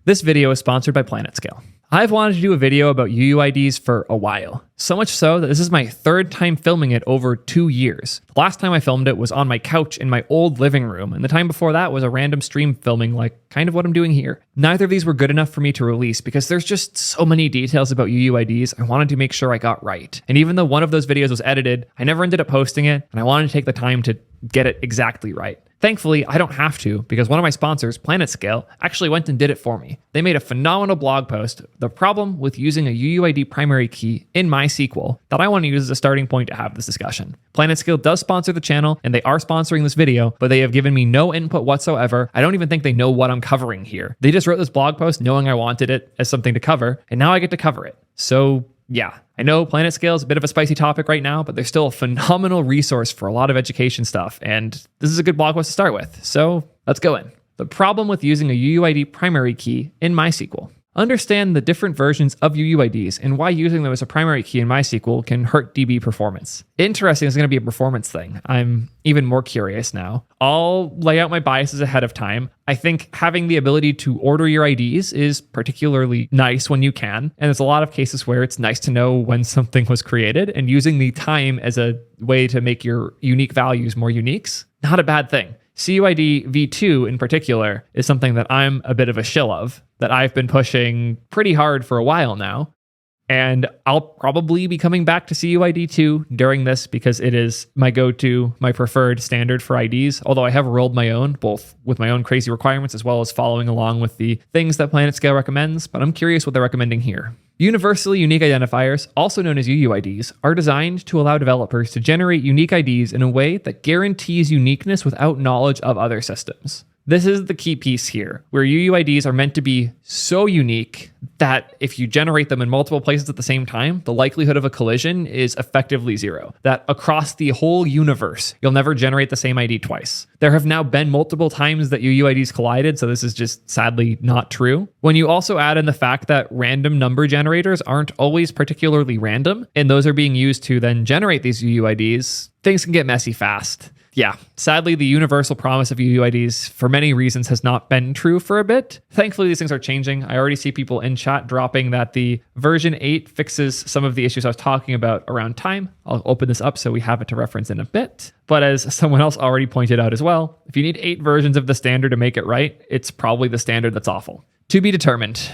This video is sponsored by PlanetScale. I've wanted to do a video about UUIDs for a while. So much so that this is my third time filming it over 2 years. The last time I filmed it was on my couch in my old living room, and the time before that was a random stream filming like kind of what I'm doing here. Neither of these were good enough for me to release because there's just so many details about UUIDs I wanted to make sure I got right. And even though one of those videos was edited, I never ended up posting it, and I wanted to take the time to get it exactly right. Thankfully, I don't have to because one of my sponsors, PlanetScale, actually went and did it for me. They made a phenomenal blog post, The Problem with Using a UUID Primary Key in MySQL, that I want to use as a starting point to have this discussion. PlanetScale does sponsor the channel, and they are sponsoring this video, but they have given me no input whatsoever. I don't even think they know what I'm covering here. They just wrote this blog post knowing I wanted it as something to cover, and now I get to cover it. So yeah, I know PlanetScale is a bit of a spicy topic right now, but they're still a phenomenal resource for a lot of education stuff, and this is a good blog post to start with. So let's go in. The problem with using a UUID primary key in MySQL. Understand the different versions of UUIDs and why using them as a primary key in MySQL can hurt DB performance. Interesting is going to be a performance thing. I'm even more curious now. I'll lay out my biases ahead of time. I think having the ability to order your IDs is particularly nice when you can. And there's a lot of cases where it's nice to know when something was created, and using the time as a way to make your unique values more uniques, not a bad thing. CUID v2 in particular is something that I'm a bit of a shill of, that I've been pushing pretty hard for a while now. And I'll probably be coming back to CUID 2 during this because it is my go-to, my preferred standard for IDs, although I have rolled my own, both with my own crazy requirements as well as following along with the things that PlanetScale recommends, but I'm curious what they're recommending here. Universally unique identifiers, also known as UUIDs, are designed to allow developers to generate unique IDs in a way that guarantees uniqueness without knowledge of other systems. This is the key piece here, where UUIDs are meant to be so unique that if you generate them in multiple places at the same time, the likelihood of a collision is effectively zero. That across the whole universe, you'll never generate the same ID twice. There have now been multiple times that UUIDs collided, so this is just sadly not true. When you also add in the fact that random number generators aren't always particularly random, and those are being used to then generate these UUIDs, things can get messy fast. Yeah, sadly, the universal promise of UUIDs for many reasons has not been true for a bit. Thankfully, these things are changing. I already see people in chat dropping that the version 8 fixes some of the issues I was talking about around time. I'll open this up so we have it to reference in a bit. But as someone else already pointed out as well, if you need 8 versions of the standard to make it right, it's probably the standard that's awful. To be determined.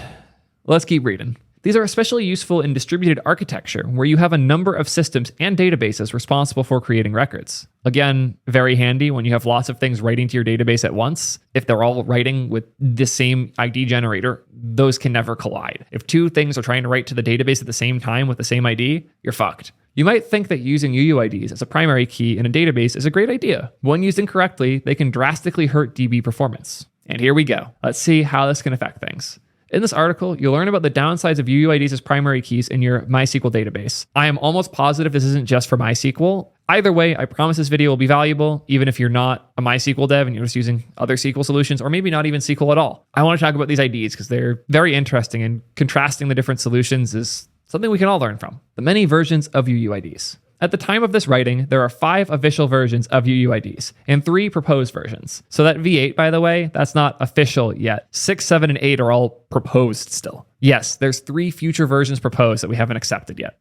Let's keep reading. These are especially useful in distributed architecture, where you have a number of systems and databases responsible for creating records. Again, very handy when you have lots of things writing to your database at once. If they're all writing with the same ID generator, those can never collide. If 2 things are trying to write to the database at the same time with the same ID, you're fucked. You might think that using UUIDs as a primary key in a database is a great idea. When used incorrectly, they can drastically hurt DB performance. And here we go. Let's see how this can affect things. In this article, you'll learn about the downsides of UUIDs as primary keys in your MySQL database. I am almost positive this isn't just for MySQL. Either way, I promise this video will be valuable, even if you're not a MySQL dev and you're just using other SQL solutions, or maybe not even SQL at all. I want to talk about these IDs because they're very interesting, and contrasting the different solutions is something we can all learn from. The many versions of UUIDs. At the time of this writing, there are 5 official versions of UUIDs and 3 proposed versions. So that V8, by the way, that's not official yet. 6, 7, and 8 are all proposed still. Yes, there's 3 future versions proposed that we haven't accepted yet.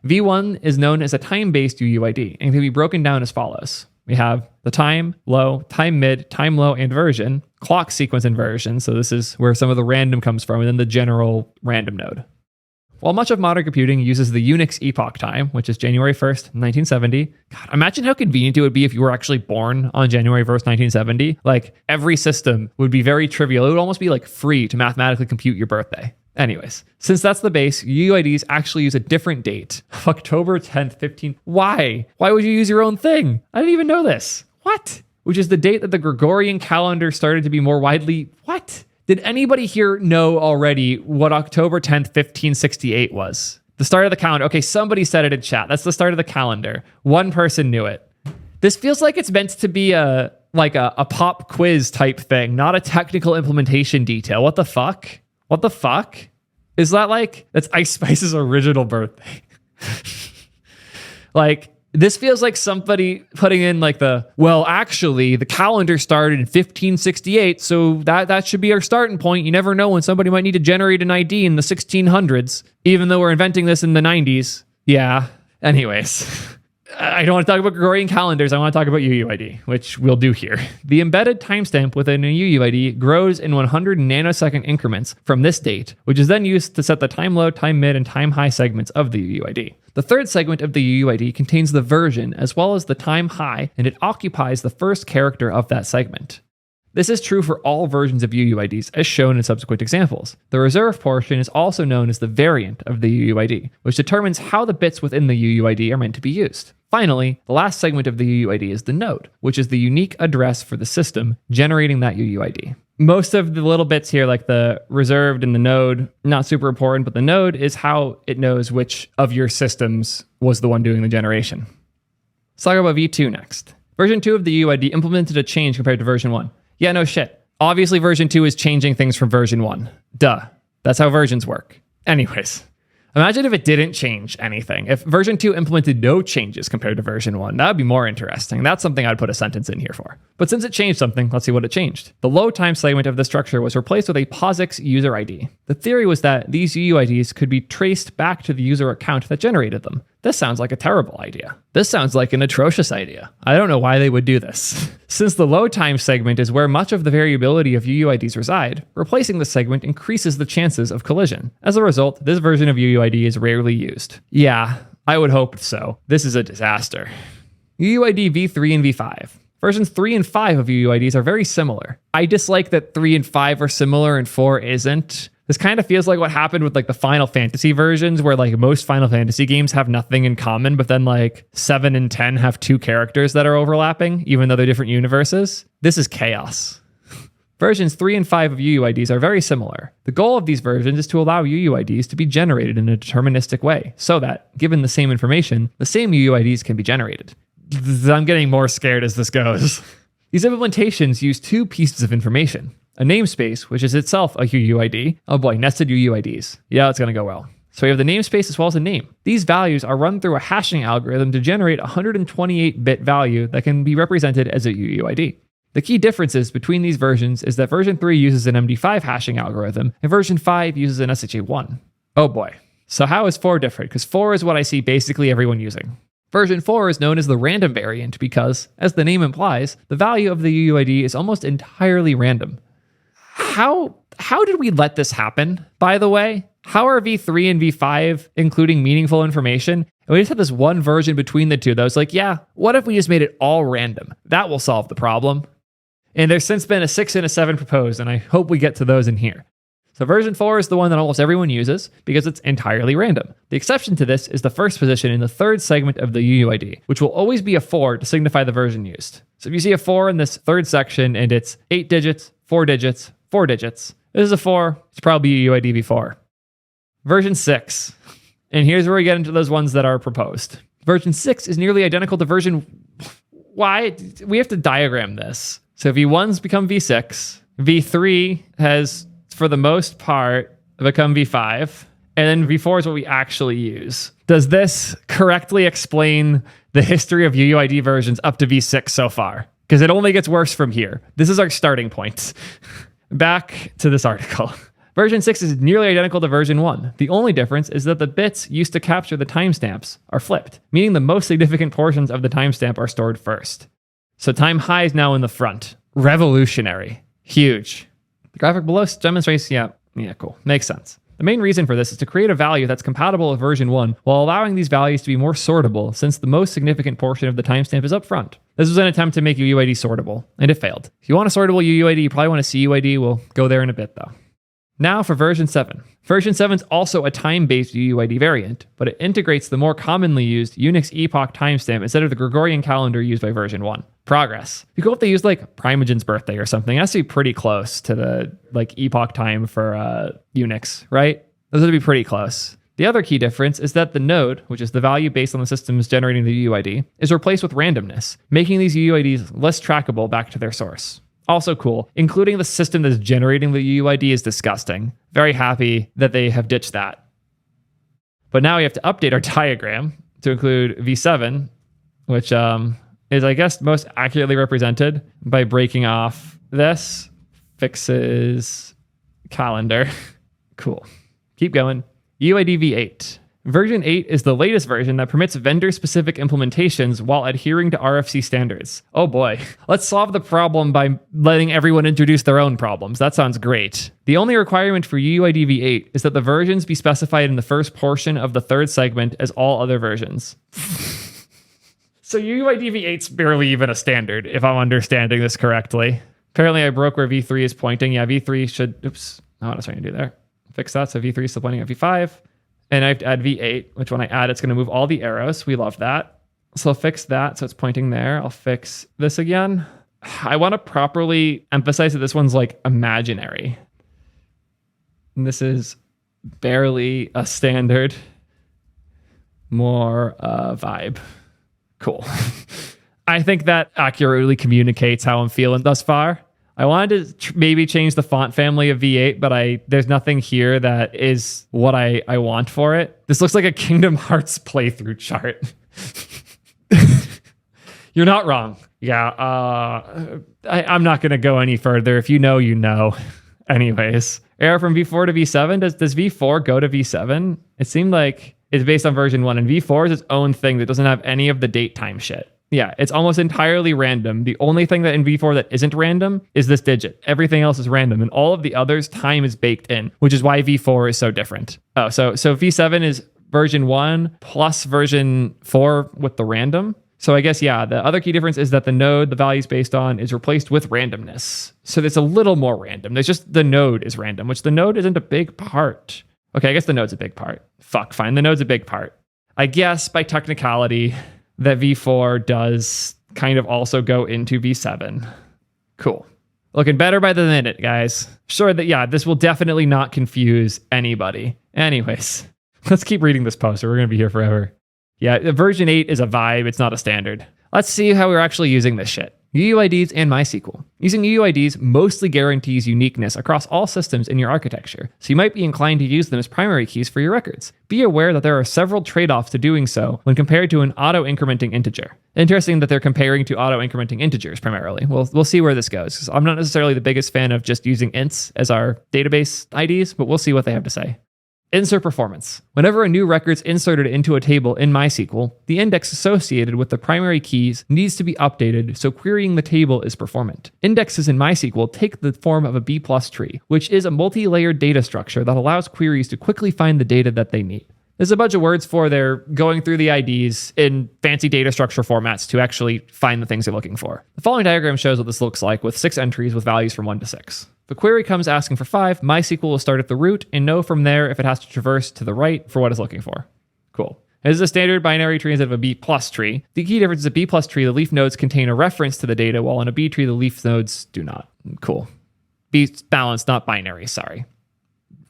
V1 is known as a time-based UUID and can be broken down as follows. We have the time, low, time mid, time low, and version, clock sequence inversion, so this is where some of the random comes from, and then the general random node. While much of modern computing uses the Unix epoch time, which is January 1st, 1970, God, imagine how convenient it would be if you were actually born on January 1st, 1970. Like, every system would be very trivial. It would almost be like free to mathematically compute your birthday. Anyways, since that's the base, UUIDs actually use a different date, October 10th, 15. Why? Why would you use your own thing? I didn't even know this. What? Which is the date that the Gregorian calendar started to be more widely. What? Did anybody here know already what October 10th, 1568 was? The start of the calendar. Okay, somebody said it in chat. That's the start of the calendar. One person knew it. This feels like it's meant to be a pop quiz type thing, not a technical implementation detail. What the fuck? What the fuck? Is that that's Ice Spice's original birthday? Like, This feels like somebody putting in like well, actually, the calendar started in 1568, so that should be our starting point. You never know when somebody might need to generate an ID in the 1600s, even though we're inventing this in the 90s. Yeah. Anyways. I don't want to talk about Gregorian calendars. I want to talk about UUID, which we'll do here. The embedded timestamp within a UUID grows in 100 nanosecond increments from this date, which is then used to set the time low, time mid, and time high segments of the UUID. The third segment of the UUID contains the version as well as the time high, and it occupies the first character of that segment. This is true for all versions of UUIDs, as shown in subsequent examples. The reserve portion is also known as the variant of the UUID, which determines how the bits within the UUID are meant to be used. Finally, the last segment of the UUID is the node, which is the unique address for the system generating that UUID. Most of the little bits here, like the reserved and the node, not super important, but the node is how it knows which of your systems was the one doing the generation. Let's talk about v2 next. Version 2 of the UUID implemented a change compared to version 1. Yeah, no shit. Obviously, version 2 is changing things from version 1. Duh. That's how versions work. Anyways, imagine if it didn't change anything. If version 2 implemented no changes compared to version 1, that would be more interesting. That's something I'd put a sentence in here for. But since it changed something, let's see what it changed. The low time segment of the structure was replaced with a POSIX user ID. The theory was that these UUIDs could be traced back to the user account that generated them. This sounds like a terrible idea. This sounds like an atrocious idea. I don't know why they would do this. Since the low time segment is where much of the variability of UUIDs reside, replacing the segment increases the chances of collision. As a result, this version of UUID is rarely used. Yeah, I would hope so. This is a disaster. UUID v3 and v5. Versions 3 and 5 of UUIDs are very similar. I dislike that 3 and 5 are similar and 4 isn't. This kind of feels like what happened with like the Final Fantasy versions, where like most Final Fantasy games have nothing in common, but then like 7 and 10 have 2 characters that are overlapping, even though they're different universes. This is chaos. Versions 3 and 5 of UUIDs are very similar. The goal of these versions is to allow UUIDs to be generated in a deterministic way, so that, given the same information, the same UUIDs can be generated. I'm getting more scared as this goes. These implementations use 2 pieces of information. A namespace, which is itself a UUID. Oh boy, nested UUIDs. Yeah, it's going to go well. So we have the namespace as well as a name. These values are run through a hashing algorithm to generate a 128-bit value that can be represented as a UUID. The key differences between these versions is that version 3 uses an MD5 hashing algorithm and version 5 uses an SHA-1. Oh boy. So how is 4 different? Because 4 is what I see basically everyone using. Version 4 is known as the random variant because, as the name implies, the value of the UUID is almost entirely random. How did we let this happen, by the way? How are v3 and v5 including meaningful information? And we just had this one version between the two that was like, yeah, what if we just made it all random? That will solve the problem. And there's since been a 6 and a 7 proposed, and I hope we get to those in here. So version 4 is the one that almost everyone uses because it's entirely random. The exception to this is the first position in the third segment of the UUID, which will always be a 4 to signify the version used. So if you see a 4 in this third section and it's 8 digits, 4 digits, 4 digits, this is a 4, it's probably UUID v4. Version 6, and here's where we get into those ones that are proposed. Version 6 is nearly identical to version... Why? We have to diagram this. So v1's become v6, v3 has, for the most part, become v5, and then v4 is what we actually use. Does this correctly explain the history of UUID versions up to v6 so far? Because it only gets worse from here. This is our starting point. Back to this article. Version 6 is nearly identical to version 1. The only difference is that the bits used to capture the timestamps are flipped, meaning the most significant portions of the timestamp are stored first. So time high is now in the front. Revolutionary. Huge. The graphic below demonstrates, yeah, cool. Makes sense. The main reason for this is to create a value that's compatible with version 1 while allowing these values to be more sortable since the most significant portion of the timestamp is up front. This was an attempt to make UUID sortable, and it failed. If you want a sortable UUID, you probably want a CUID. We'll go there in a bit though. Now for version 7. Version 7 is also a time-based UUID variant, but it integrates the more commonly used Unix epoch timestamp instead of the Gregorian calendar used by version 1. Progress. It'd be cool if they used like Primogen's birthday or something. It has to be pretty close to the like epoch time for Unix, right? Those would be pretty close. The other key difference is that the node, which is the value based on the systems generating the UUID, is replaced with randomness, making these UUIDs less trackable back to their source. Also cool, including the system that's generating the UUID is disgusting. Very happy that they have ditched that. But now we have to update our diagram to include V7 which is, I guess, most accurately represented by breaking off this. Fixes calendar. Cool. Keep going. UUID v8. Version 8 is the latest version that permits vendor-specific implementations while adhering to RFC standards. Oh boy. Let's solve the problem by letting everyone introduce their own problems. That sounds great. The only requirement for UUID v8 is that the versions be specified in the first portion of the third segment as all other versions. So UUID v8's barely even a standard, if I'm understanding this correctly. Apparently I broke where v3 is pointing. Yeah, v3 should... Oops. Not what I was trying to do there. Fix that. So v3 is still pointing at v5. And I have to add v8, which when I add, it's going to move all the arrows. We love that. So I'll fix that. So it's pointing there. I'll fix this again. I want to properly emphasize that this one's like imaginary. And this is barely a standard. More vibe. Cool. I think that accurately communicates how I'm feeling thus far. I wanted to maybe change the font family of V8, but there's nothing here that is what I want for it. This looks like a Kingdom Hearts playthrough chart. You're not wrong. Yeah, I'm not going to go any further. If you know, you know. Anyways, arrow from V4 to V7. Does V4 go to V7? It seemed like it's based on version 1, and V4 is its own thing that doesn't have any of the date time shit. Yeah, it's almost entirely random. The only thing that in V4 that isn't random is this digit. Everything else is random, and all of the others, time is baked in, which is why V4 is so different. Oh, so V7 is version 1 plus version 4 with the random. So I guess, yeah, the other key difference is that the node the value is based on is replaced with randomness. So it's a little more random. There's just the node is random, which the node isn't a big part. Okay, I guess the node's a big part. Fuck, fine, the node's a big part. I guess by technicality, that V4 does kind of also go into V7. Cool. Looking better by the minute, guys. Sure that, yeah, this will definitely not confuse anybody. Anyways, let's keep reading this poster. We're going to be here forever. Yeah, version 8 is a vibe. It's not a standard. Let's see how we're actually using this shit. UUIDs and MySQL. Using UUIDs mostly guarantees uniqueness across all systems in your architecture, so you might be inclined to use them as primary keys for your records. Be aware that there are several trade-offs to doing so when compared to an auto-incrementing integer. Interesting that they're comparing to auto-incrementing integers primarily. We'll see where this goes, because I'm not necessarily the biggest fan of just using ints as our database IDs, but we'll see what they have to say. Insert performance. Whenever a new record's inserted into a table in MySQL, the index associated with the primary keys needs to be updated so querying the table is performant. Indexes in MySQL take the form of a B+ tree, which is a multi-layered data structure that allows queries to quickly find the data that they need. There's a bunch of words for they're going through the IDs in fancy data structure formats to actually find the things they're looking for. The following diagram shows what this looks like with 6 entries with values from 1 to 6. If a query comes asking for 5, MySQL will start at the root and know from there if it has to traverse to the right for what it's looking for. Cool. This is a standard binary tree instead of a B+ tree. The key difference is a B+ tree, the leaf nodes contain a reference to the data, while in a B tree, the leaf nodes do not. Cool. B balanced, not binary, sorry.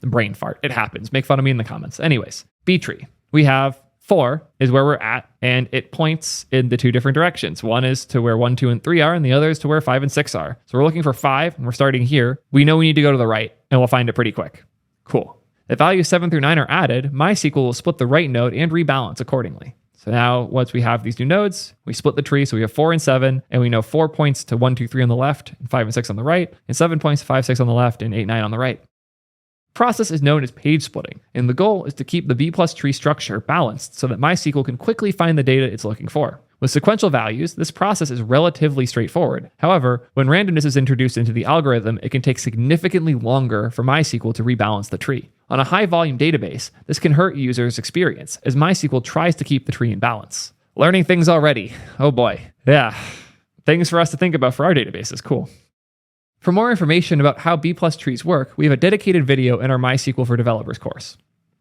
Brain fart. It happens. Make fun of me in the comments. Anyways, B tree. We have 4 is where we're at, and it points in the 2 different directions. One is to where 1, 2, and 3 are, and the other is to where 5 and 6 are. So we're looking for 5, and we're starting here. We know we need to go to the right, and we'll find it pretty quick. Cool. If values 7 through 9 are added, MySQL will split the right node and rebalance accordingly. So now, once we have these new nodes, we split the tree, so we have 4 and 7, and we know 4 points to 1, 2, 3 on the left, and 5 and 6 on the right, and 7 points to 5, 6 on the left, and 8, 9 on the right. Process is known as page splitting, and the goal is to keep the B+ tree structure balanced so that MySQL can quickly find the data it's looking for. With sequential values, this process is relatively straightforward. However, when randomness is introduced into the algorithm, it can take significantly longer for MySQL to rebalance the tree. On a high-volume database, this can hurt users' experience, as MySQL tries to keep the tree in balance. Learning things already. Oh boy. Yeah. Things for us to think about for our databases. Cool. For more information about how B+ trees work, we have a dedicated video in our MySQL for Developers course.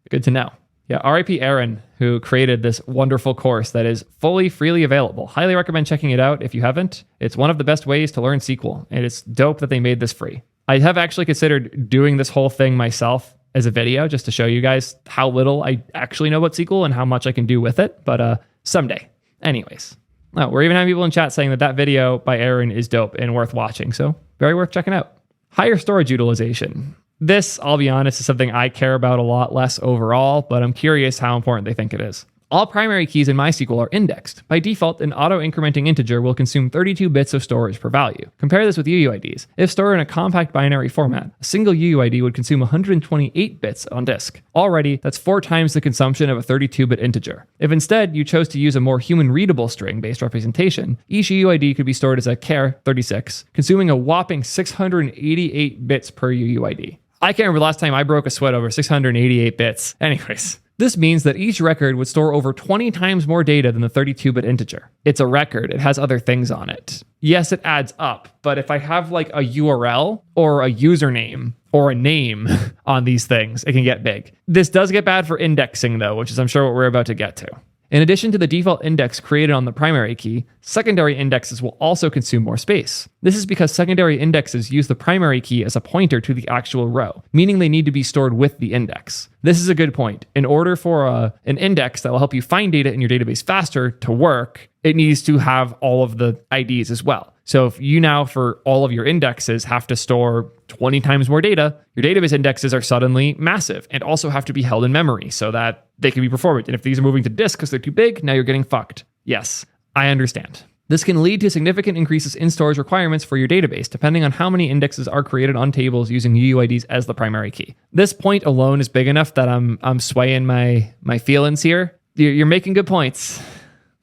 Good to know. Yeah, RIP Aaron, who created this wonderful course that is freely available. Highly recommend checking it out if you haven't. It's one of the best ways to learn SQL, and it's dope that they made this free. I have actually considered doing this whole thing myself as a video just to show you guys how little I actually know about SQL and how much I can do with it, but someday. Anyways. Oh, we're even having people in chat saying that video by Aaron is dope and worth watching, so very worth checking out. Higher storage utilization. This, I'll be honest, is something I care about a lot less overall, but I'm curious how important they think it is. All primary keys in MySQL are indexed. By default, an auto-incrementing integer will consume 32 bits of storage per value. Compare this with UUIDs. If stored in a compact binary format, a single UUID would consume 128 bits on disk. Already, that's 4 times the consumption of a 32-bit integer. If instead you chose to use a more human-readable string-based representation, each UUID could be stored as a char 36, consuming a whopping 688 bits per UUID. I can't remember the last time I broke a sweat over 688 bits. Anyways. This means that each record would store over 20 times more data than the 32-bit integer. It's a record. It has other things on it. Yes, it adds up, but if I have like a URL or a username or a name on these things, it can get big. This does get bad for indexing though, which is I'm sure what we're about to get to. In addition to the default index created on the primary key, secondary indexes will also consume more space. This is because secondary indexes use the primary key as a pointer to the actual row, meaning they need to be stored with the index. This is a good point. In order for an index that will help you find data in your database faster to work, it needs to have all of the IDs as well. So if you now, for all of your indexes, have to store 20 times more data, your database indexes are suddenly massive and also have to be held in memory so that they can be performant. And if these are moving to disk because they're too big, now you're getting fucked. Yes, I understand. This can lead to significant increases in storage requirements for your database, depending on how many indexes are created on tables using UUIDs as the primary key. This point alone is big enough that I'm swaying my feelings here. You're making good points.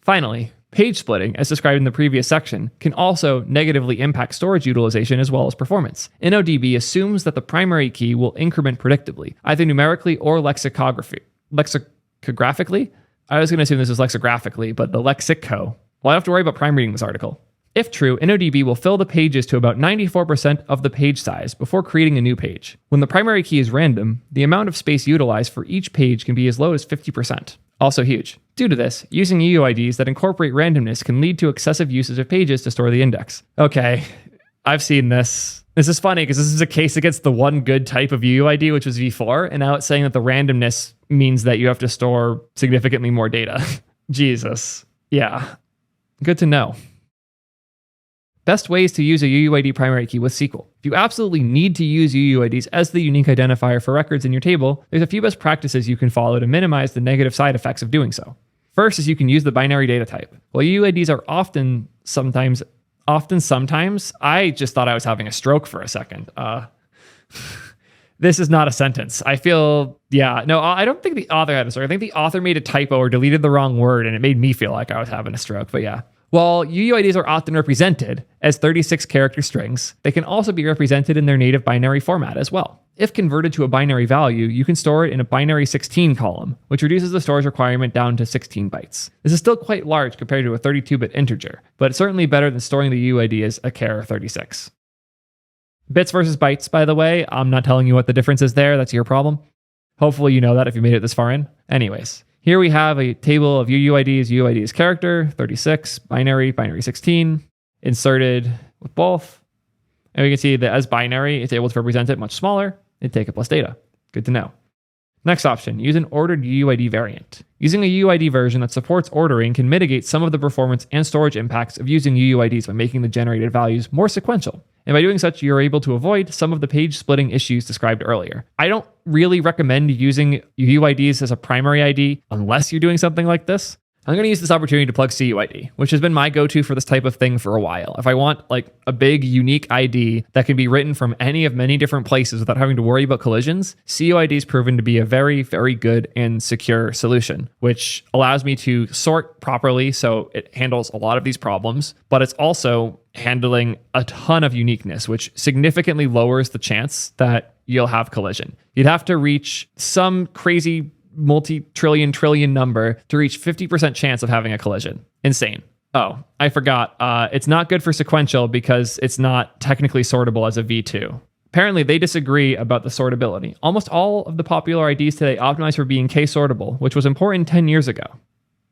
Finally, page splitting, as described in the previous section, can also negatively impact storage utilization as well as performance. NODB assumes that the primary key will increment predictably, either numerically or lexicographically. I was going to assume this is lexicographically, but the lexico. Well, I don't have to worry about prime reading this article. If true, NODB will fill the pages to about 94% of the page size before creating a new page. When the primary key is random, the amount of space utilized for each page can be as low as 50%. Also huge. Due to this, using UUIDs that incorporate randomness can lead to excessive usage of pages to store the index. Okay, I've seen this. This is funny because this is a case against the one good type of UUID, which was v4, and now it's saying that the randomness means that you have to store significantly more data. Jesus. Yeah. Good to know. Best ways to use a UUID primary key with SQL. If you absolutely need to use UUIDs as the unique identifier for records in your table, there's a few best practices you can follow to minimize the negative side effects of doing so. First is you can use the binary data type. While UUIDs are often sometimes, I just thought I was having a stroke for a second. This is not a sentence. I feel, I don't think the author had a stroke. I think the author made a typo or deleted the wrong word and it made me feel like I was having a stroke, but yeah. While UUIDs are often represented as 36-character strings, they can also be represented in their native binary format as well. If converted to a binary value, you can store it in a binary 16 column, which reduces the storage requirement down to 16 bytes. This is still quite large compared to a 32-bit integer, but it's certainly better than storing the UUID as a char 36. Bits versus bytes, by the way, I'm not telling you what the difference is there. That's your problem. Hopefully you know that if you made it this far in. Anyways. Here we have a table of UUIDs. UUID is character, 36, binary 16, inserted with both. And we can see that as binary, it's able to represent it much smaller and take up less data. Good to know. Next option, use an ordered UUID variant. Using a UUID version that supports ordering can mitigate some of the performance and storage impacts of using UUIDs by making the generated values more sequential. And by doing such, you're able to avoid some of the page splitting issues described earlier. I don't really recommend using UUIDs as a primary ID unless you're doing something like this. I'm going to use this opportunity to plug CUID, which has been my go-to for this type of thing for a while. If I want like a big unique ID that can be written from any of many different places without having to worry about collisions, CUID is proven to be a very, very good and secure solution, which allows me to sort properly. So it handles a lot of these problems, but it's also handling a ton of uniqueness, which significantly lowers the chance that you'll have collision. You'd have to reach some crazy multi-trillion number to reach 50% chance of having a collision. Insane. Oh, I forgot. It's not good for sequential because it's not technically sortable as a V2. Apparently, they disagree about the sortability. Almost all of the popular IDs today optimize for being k-sortable, which was important 10 years ago.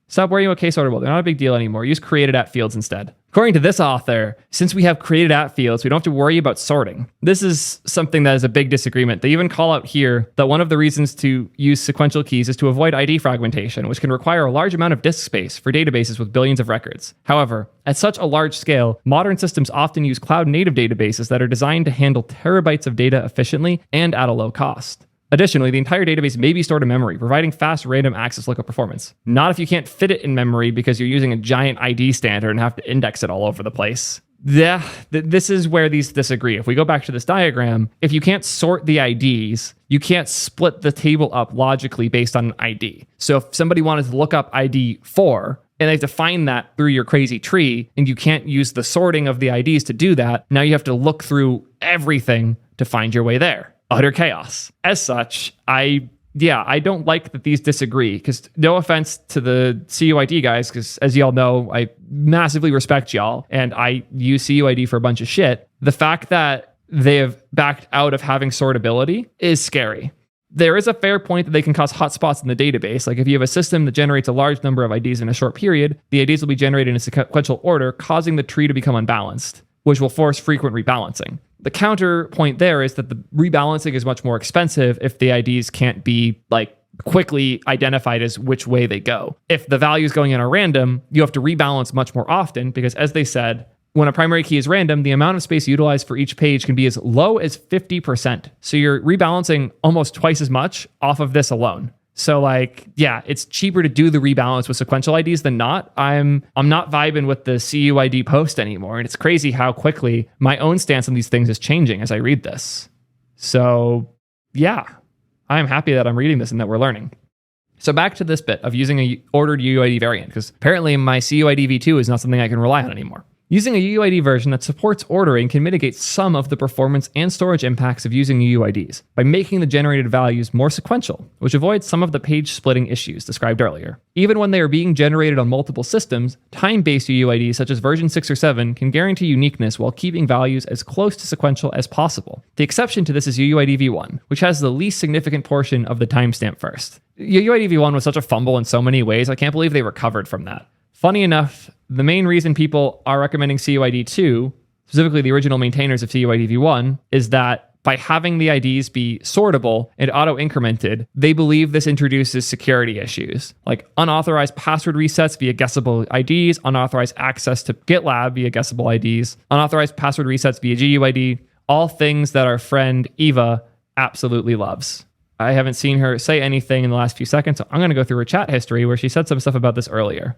Stop worrying about k-sortable. They're not a big deal anymore. Use created at fields instead. According to this author, since we have created at fields, we don't have to worry about sorting. This is something that is a big disagreement. They even call out here that one of the reasons to use sequential keys is to avoid ID fragmentation, which can require a large amount of disk space for databases with billions of records. However, at such a large scale, modern systems often use cloud-native databases that are designed to handle terabytes of data efficiently and at a low cost. Additionally, the entire database may be stored in memory, providing fast random access lookup performance. Not if you can't fit it in memory because you're using a giant ID standard and have to index it all over the place. Yeah, this is where these disagree. If we go back to this diagram, if you can't sort the IDs, you can't split the table up logically based on an ID. So if somebody wanted to look up ID 4, and they have to find that through your crazy tree, and you can't use the sorting of the IDs to do that, now you have to look through everything to find your way there. Utter chaos. As such, I don't like that these disagree, because no offense to the CUID guys, because as y'all know, I massively respect y'all, and I use CUID for a bunch of shit. The fact that they have backed out of having sortability is scary. There is a fair point that they can cause hotspots in the database. Like if you have a system that generates a large number of IDs in a short period, the IDs will be generated in a sequential order, causing the tree to become unbalanced, which will force frequent rebalancing. The counterpoint there is that the rebalancing is much more expensive if the IDs can't be like quickly identified as which way they go. If the values going in are random, you have to rebalance much more often because, as they said, when a primary key is random, the amount of space utilized for each page can be as low as 50%. So you're rebalancing almost twice as much off of this alone. So like, yeah, it's cheaper to do the rebalance with sequential IDs than not. I'm not vibing with the CUID post anymore. And it's crazy how quickly my own stance on these things is changing as I read this. So yeah, I'm happy that I'm reading this and that we're learning. So back to this bit of using a ordered UUID variant, because apparently my CUID v2 is not something I can rely on anymore. Using a UUID version that supports ordering can mitigate some of the performance and storage impacts of using UUIDs by making the generated values more sequential, which avoids some of the page splitting issues described earlier. Even when they are being generated on multiple systems, time-based UUIDs such as version 6 or 7 can guarantee uniqueness while keeping values as close to sequential as possible. The exception to this is UUID v1, which has the least significant portion of the timestamp first. UUID v1 was such a fumble in so many ways, I can't believe they recovered from that. Funny enough, the main reason people are recommending CUID 2, specifically the original maintainers of CUID v1, is that by having the IDs be sortable and auto-incremented, they believe this introduces security issues, like unauthorized password resets via guessable IDs, unauthorized access to GitLab via guessable IDs, unauthorized password resets via GUID, all things that our friend Eva absolutely loves. I haven't seen her say anything in the last few seconds, so I'm going to go through her chat history where she said some stuff about this earlier.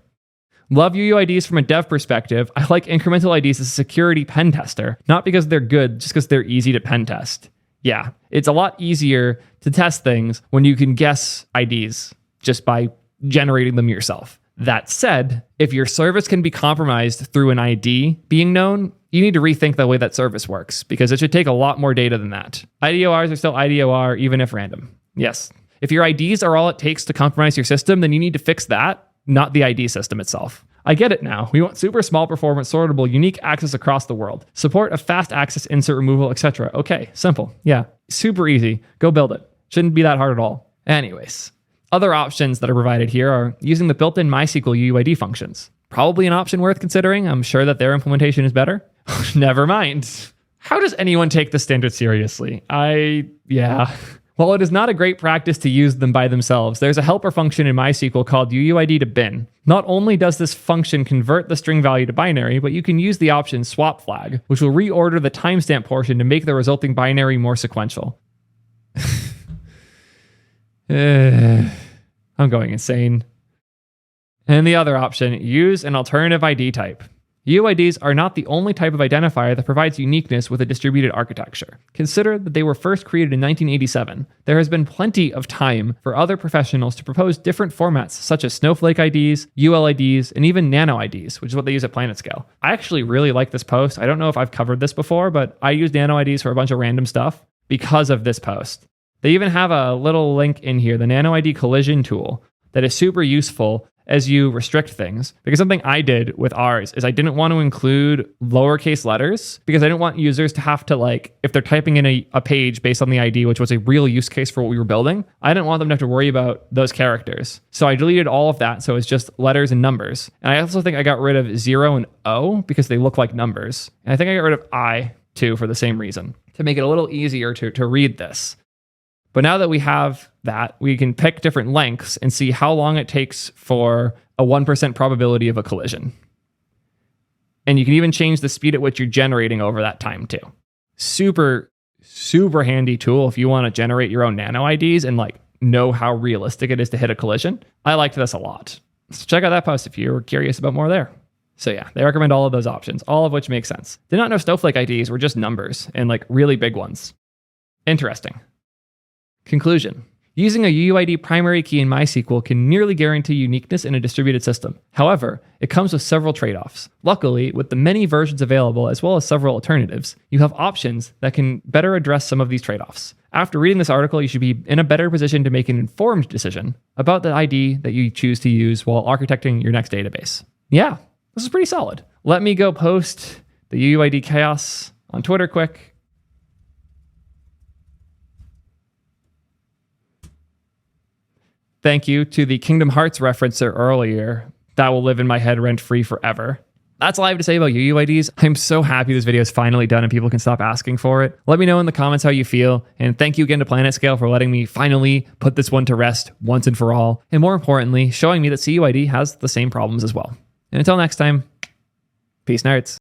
Love UUIDs from a dev perspective. I like incremental IDs as a security pen tester, not because they're good, just because they're easy to pen test. Yeah, it's a lot easier to test things when you can guess IDs just by generating them yourself. That said, if your service can be compromised through an ID being known, you need to rethink the way that service works because it should take a lot more data than that. IDORs are still IDOR, even if random. Yes. If your IDs are all it takes to compromise your system, then you need to fix that, not the ID system itself. I get it now. We want super small performance, sortable, unique access across the world. Support of fast access, insert removal, etc. Okay, simple. Yeah, super easy. Go build it. Shouldn't be that hard at all. Anyways, other options that are provided here are using the built-in MySQL UUID functions. Probably an option worth considering. I'm sure that their implementation is better. Never mind. How does anyone take the standard seriously? While it is not a great practice to use them by themselves, there's a helper function in MySQL called UUID to bin. Not only does this function convert the string value to binary, but you can use the option swap flag, which will reorder the timestamp portion to make the resulting binary more sequential. I'm going insane. And the other option, use an alternative ID type. UUIDs are not the only type of identifier that provides uniqueness with a distributed architecture. Consider that they were first created in 1987. There has been plenty of time for other professionals to propose different formats such as Snowflake IDs, ULIDs, and even Nano IDs, which is what they use at PlanetScale. I actually really like this post. I don't know if I've covered this before, but I use Nano IDs for a bunch of random stuff because of this post. They even have a little link in here, the Nano ID collision tool, that is super useful as you restrict things. Because something I did with ours is I didn't want to include lowercase letters because I didn't want users to have to, like, if they're typing in a page based on the ID, which was a real use case for what we were building, I didn't want them to have to worry about those characters. So I deleted all of that. So it's just letters and numbers. And I also think I got rid of 0 and O because they look like numbers. And I think I got rid of I too for the same reason, to make it a little easier to read this. But now that we have that, we can pick different lengths and see how long it takes for a 1% probability of a collision. And you can even change the speed at which you're generating over that time too. Super, super handy tool if you want to generate your own nano IDs and like know how realistic it is to hit a collision. I liked this a lot. So check out that post if you're curious about more there. So yeah, they recommend all of those options, all of which make sense. Did not know Snowflake IDs were just numbers and like really big ones. Interesting. Conclusion. Using a UUID primary key in MySQL can nearly guarantee uniqueness in a distributed system. However, it comes with several trade-offs. Luckily, with the many versions available as well as several alternatives, you have options that can better address some of these trade-offs. After reading this article, you should be in a better position to make an informed decision about the ID that you choose to use while architecting your next database. Yeah, this is pretty solid. Let me go post the UUID chaos on Twitter quick. Thank you to the Kingdom Hearts referencer earlier. That will live in my head rent-free forever. That's all I have to say about UUIDs. I'm so happy this video is finally done and people can stop asking for it. Let me know in the comments how you feel. And thank you again to PlanetScale for letting me finally put this one to rest once and for all. And more importantly, showing me that CUID has the same problems as well. And until next time, peace nerds.